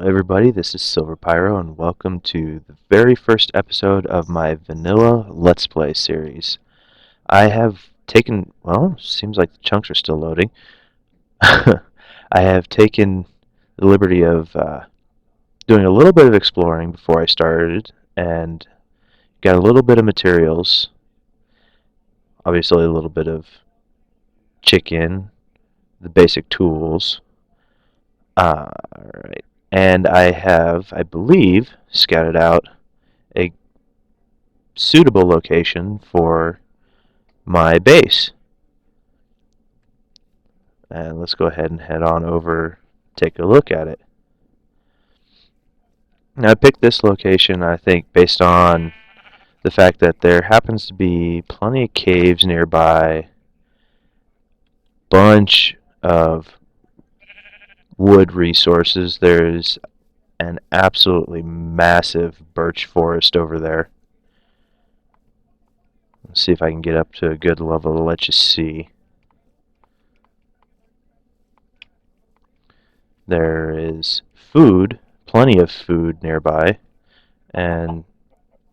Everybody, this is Silver Pyro, and welcome to the very first episode of my Vanilla Let's Play series. I have taken, well, seems like the chunks are still loading. I have taken the liberty of doing a little bit of exploring before I started, and got a little bit of materials, obviously a little bit of chicken, the basic tools. Alright, and I have, I believe, scouted out a suitable location for my base. And let's go ahead and head on over, take a look at it. Now, I picked this location, I think, based on the fact that there happens to be plenty of caves nearby, bunch of wood resources. There's an absolutely massive birch forest over there. Let's see if I can get up to a good level to let you see. There is food, plenty of food nearby, and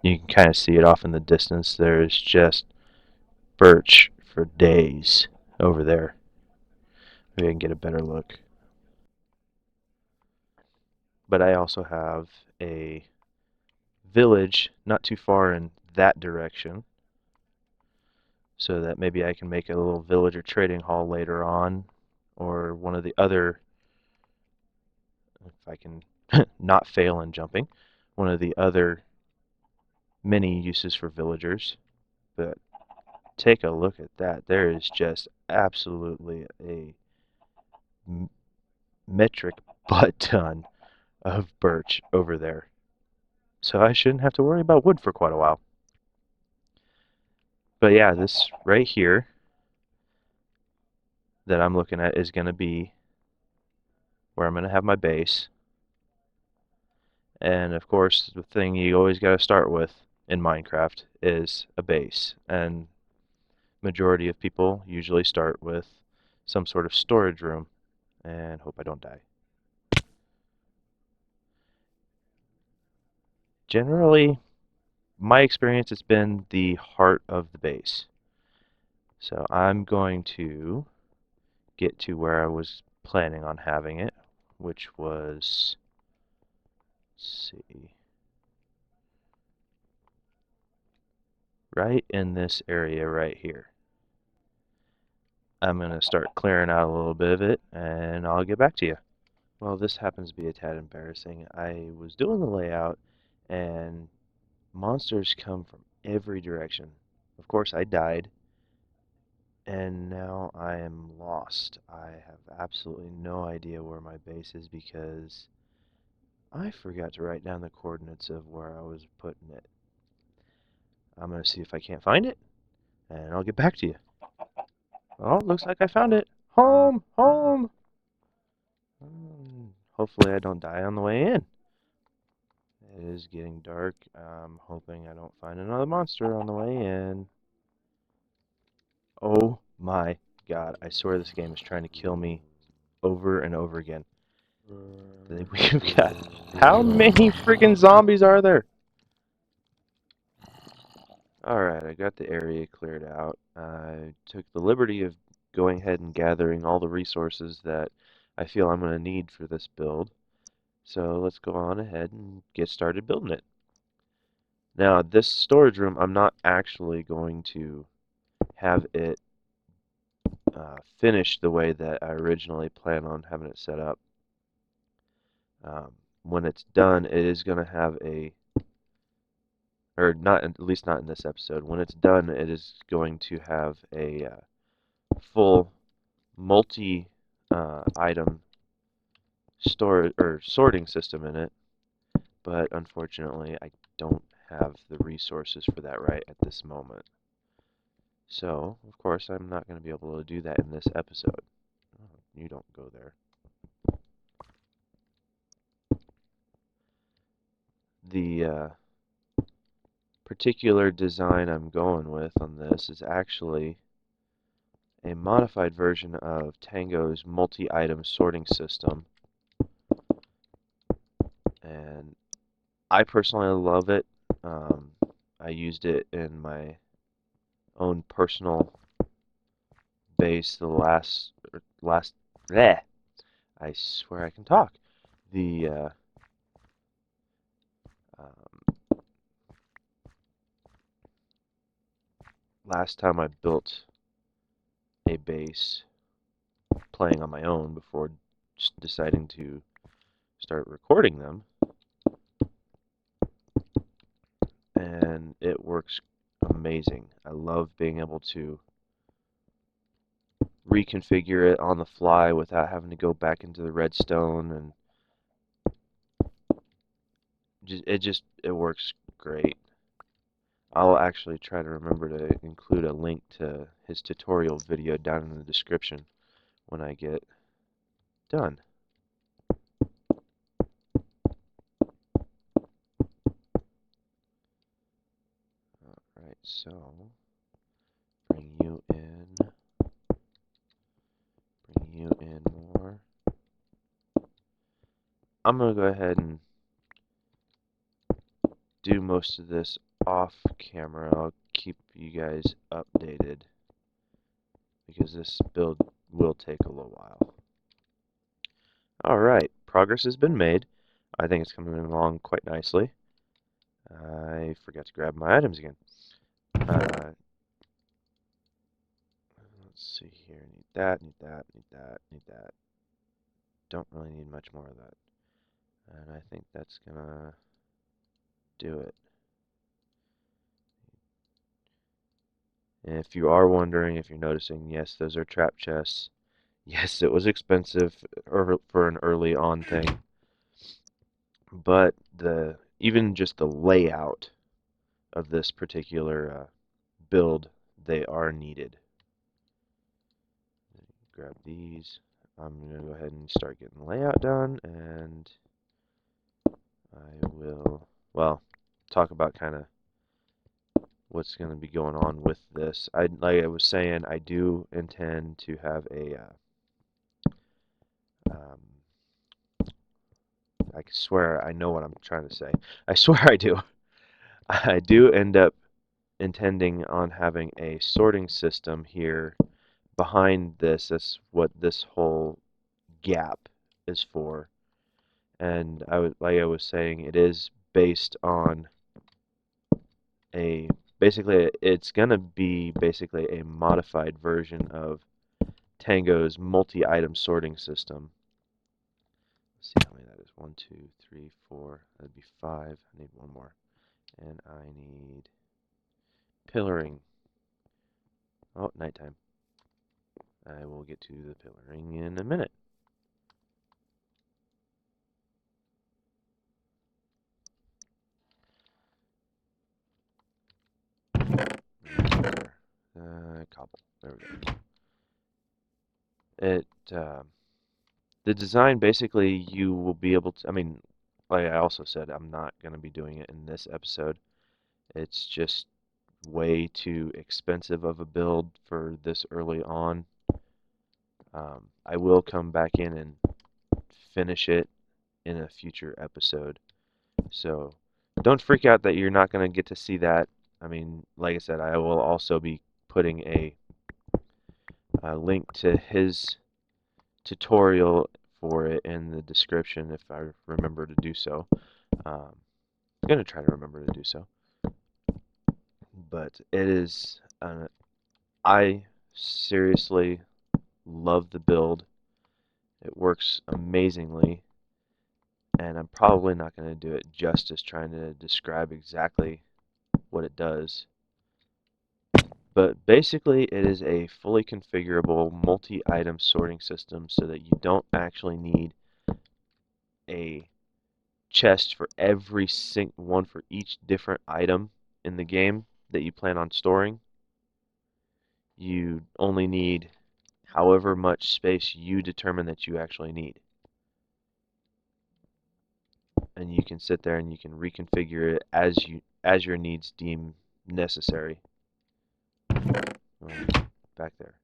you can kind of see it off in the distance. There's just birch for days over there. Maybe I can get a better look. But I also have a village not too far in that direction, so that maybe I can make a little villager trading hall later on, or one of the other, if I can not fail in jumping, one of the other many uses for villagers. But take a look at that. There is just absolutely a metric butt ton of birch over there. So I shouldn't have to worry about wood for quite a while. But yeah, this right here that I'm looking at is going to be where I'm going to have my base. And of course, the thing you always got to start with in Minecraft is a base. And majority of people usually start with some sort of storage room. And hope I don't die. Generally, my experience has been the heart of the base. So I'm going to get to where I was planning on having it, which was, let's see, right in this area right here. I'm going to start clearing out a little bit of it, and I'll get back to you. Well, this happens to be a tad embarrassing. I was doing the layout, and monsters come from every direction. Of course, I died, and now I am lost. I have absolutely no idea where my base is because I forgot to write down the coordinates of where I was putting it. I'm going to see if I can't find it, and I'll get back to you. Oh, looks like I found it. Home! Home! Hopefully I don't die on the way in. It is getting dark. I'm hoping I don't find another monster on the way in. Oh my god, I swear this game is trying to kill me over and over again. We've got... How many freaking zombies are there? Alright, I got the area cleared out. I took the liberty of going ahead and gathering all the resources that I feel I'm going to need for this build. So let's go on ahead and get started building it. Now, this storage room, I'm not actually going to have it finished the way that I originally planned on having it set up. When it's done, it is going to have a, or not, at least not in this episode. When it's done, it is going to have a full multi-item storage or sorting system in it. But unfortunately, I don't have the resources for that right at this moment. So, of course, I'm not going to be able to do that in this episode. Oh, you don't go there. The particular design I'm going with on this is actually a modified version of Tango's multi-item sorting system. I personally love it. Um, I used it in my own personal base the last bleh, I swear I can talk. The um, last time I built a base playing on my own before deciding to start recording them, and it works amazing. I love being able to reconfigure it on the fly without having to go back into the redstone, and it works great. I'll actually try to remember to include a link to his tutorial video down in the description when I get done. Alright, so bring you in more. I'm going to go ahead and do most of this off camera. I'll keep you guys updated because this build will take a little while. Alright, progress has been made. I think it's coming along quite nicely. I forgot to grab my items again. Let's see here. Need that, need that, need that, need that. Don't really need much more of that. And I think that's gonna do it. And if you are wondering, if you're noticing, yes, those are trap chests. Yes, it was expensive for an early on thing, but even just the layout of this particular build, they are needed. Grab these. I'm going to go ahead and start getting the layout done, and I will, well, talk about kind of what's going to be going on with this. Like I was saying, I do intend to have a I swear I know what I'm trying to say. I swear I do. I do end up intending on having a sorting system here behind this. That's what this whole gap is for. And like I was saying, it is based on a basically it's gonna be basically a modified version of Tango's multi-item sorting system. Let's see how many that is. 1, 2, 3, 4. That'd be 5. I need one more. And I need pillaring. Oh, nighttime. I will get to the pillaring in a minute. Cobble. There we go. The design basically you will be able to. I mean, like I also said, I'm not going to be doing it in this episode. It's just way too expensive of a build for this early on. I will come back in and finish it in a future episode. So don't freak out that you're not going to get to see that. I mean, like I said, I will also be putting a link to his tutorial for it in the description if I remember to do so. I'm going to try to remember to do so. But it is, I seriously love the build. It works amazingly, and I'm probably not going to do it justice trying to describe exactly what it does. But basically, it is a fully configurable multi-item sorting system so that you don't actually need a chest for every one for each different item in the game that you plan on storing. You only need however much space you determine that you actually need. And you can sit there and you can reconfigure it as your needs deem necessary. Back there.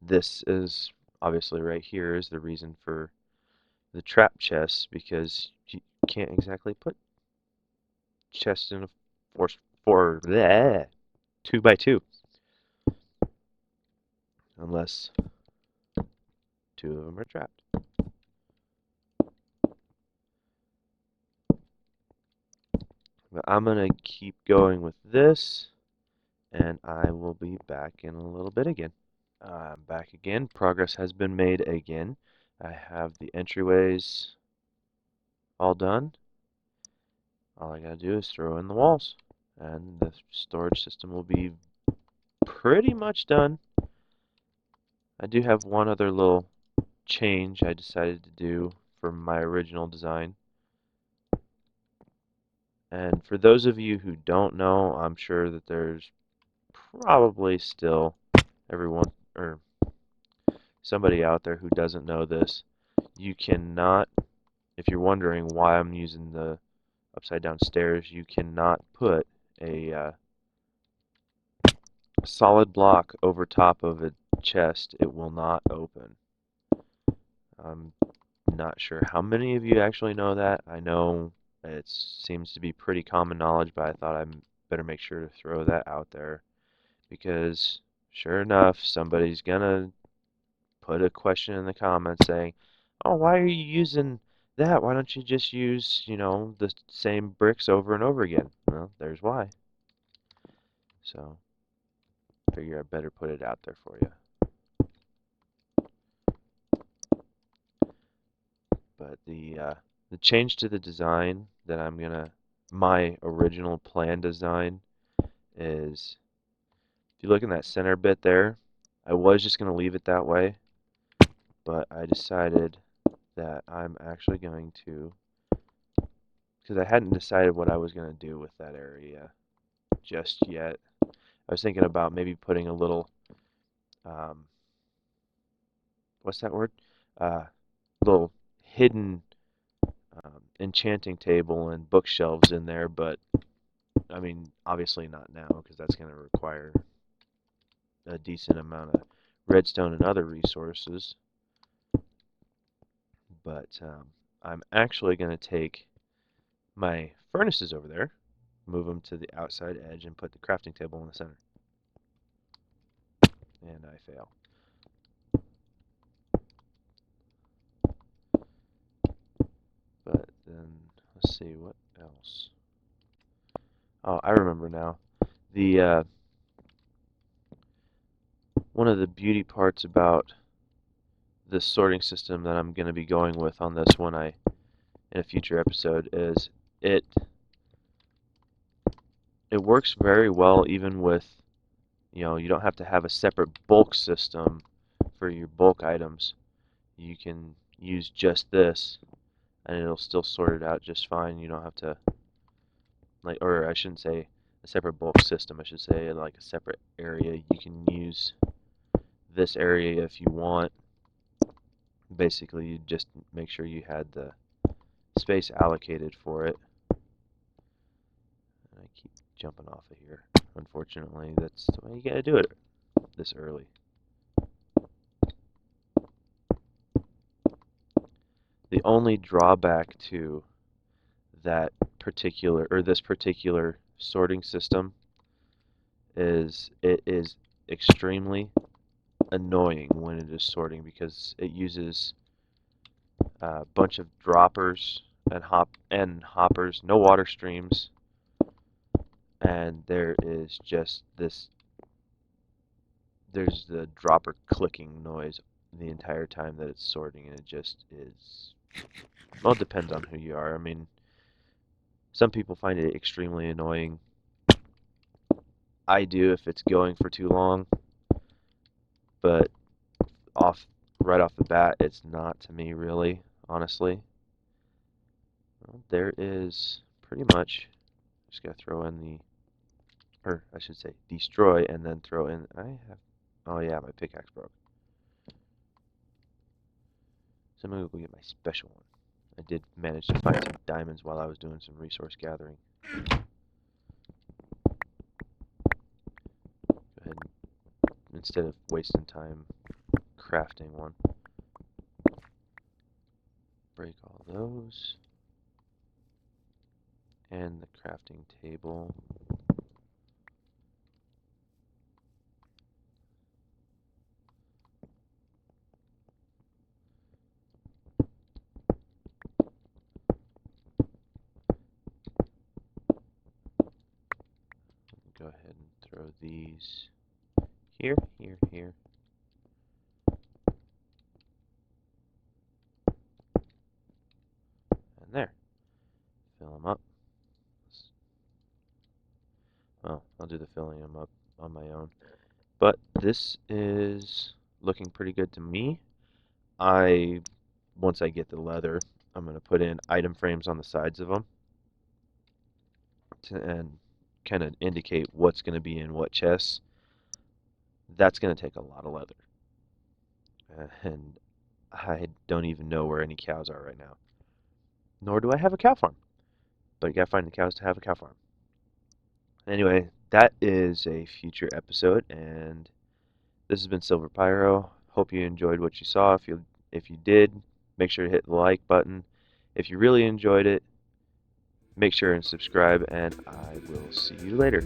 this is obviously right here is the reason for the trap chest, because you can't exactly put chests in a four bleh, 2 by 2 unless two of them are trapped. But I'm gonna keep going with this, and I will be back in a little bit again. I'm back again. Progress has been made again. I have the entryways all done. All I gotta do is throw in the walls, and the storage system will be pretty much done. I do have one other little change I decided to do from my original design. And for those of you who don't know, I'm sure that there's probably still everyone or somebody out there who doesn't know this. You cannot, if you're wondering why I'm using the upside down stairs, you cannot put a solid block over top of a chest. It will not open. I'm not sure how many of you actually know that. I know it seems to be pretty common knowledge, but I thought I better make sure to throw that out there because sure enough, somebody's gonna put a question in the comments saying, "Oh, why are you using that? Why don't you just use, the same bricks over and over again?" Well, there's why. So, I figure I better put it out there for you. But the change to the design that my original plan design is, if you look in that center bit there, I was just gonna leave it that way, but I decided that I'm actually going to, because I hadn't decided what I was gonna do with that area just yet. I was thinking about maybe putting a little, um, what's that word? Uh, little hidden enchanting table and bookshelves in there, but I mean, obviously not now because that's going to require a decent amount of redstone and other resources. But I'm actually going to take my furnaces over there, move them to the outside edge, and put the crafting table in the center. And I fail. But then, let's see, what else? Oh, I remember now. The one of the beauty parts about this sorting system that I'm going to be going with on this one in a future episode is it it works very well even with, you don't have to have a separate bulk system for your bulk items. You can use just this and it'll still sort it out just fine. You don't have to, like, or I shouldn't say a separate bulk system, I should say like a separate area. You can use this area if you want. Basically, you just make sure you had the space allocated for it. I keep jumping off of here. Unfortunately, that's the way you gotta do it this early. The only drawback to this particular sorting system is it is extremely annoying when it is sorting because it uses a bunch of droppers and hoppers, no water streams, and there's the dropper clicking noise the entire time that it's sorting, and it just is, well, it depends on who you are. I mean, some people find it extremely annoying. I do if it's going for too long, but off right off the bat, it's not to me really, honestly. Well, there is pretty much, just gotta throw in or I should say destroy and then throw in, oh yeah, my pickaxe broke. So I'm gonna go get my special one. I did manage to find some diamonds while I was doing some resource gathering. Go ahead and, instead of wasting time crafting one. Break all those. And the crafting table. Go ahead and throw these here, here, here. And there. Fill them up. Well, I'll do the filling them up on my own. But this is looking pretty good to me. Once I get the leather, I'm going to put in item frames on the sides of them and kind of indicate what's going to be in what chests. That's going to take a lot of leather. And I don't even know where any cows are right now. Nor do I have a cow farm. But you gotta find the cows to have a cow farm. Anyway, that is a future episode, and this has been Silver Pyro. Hope you enjoyed what you saw. If you did, make sure to hit the like button. If you really enjoyed it, make sure and subscribe, and I will see you later.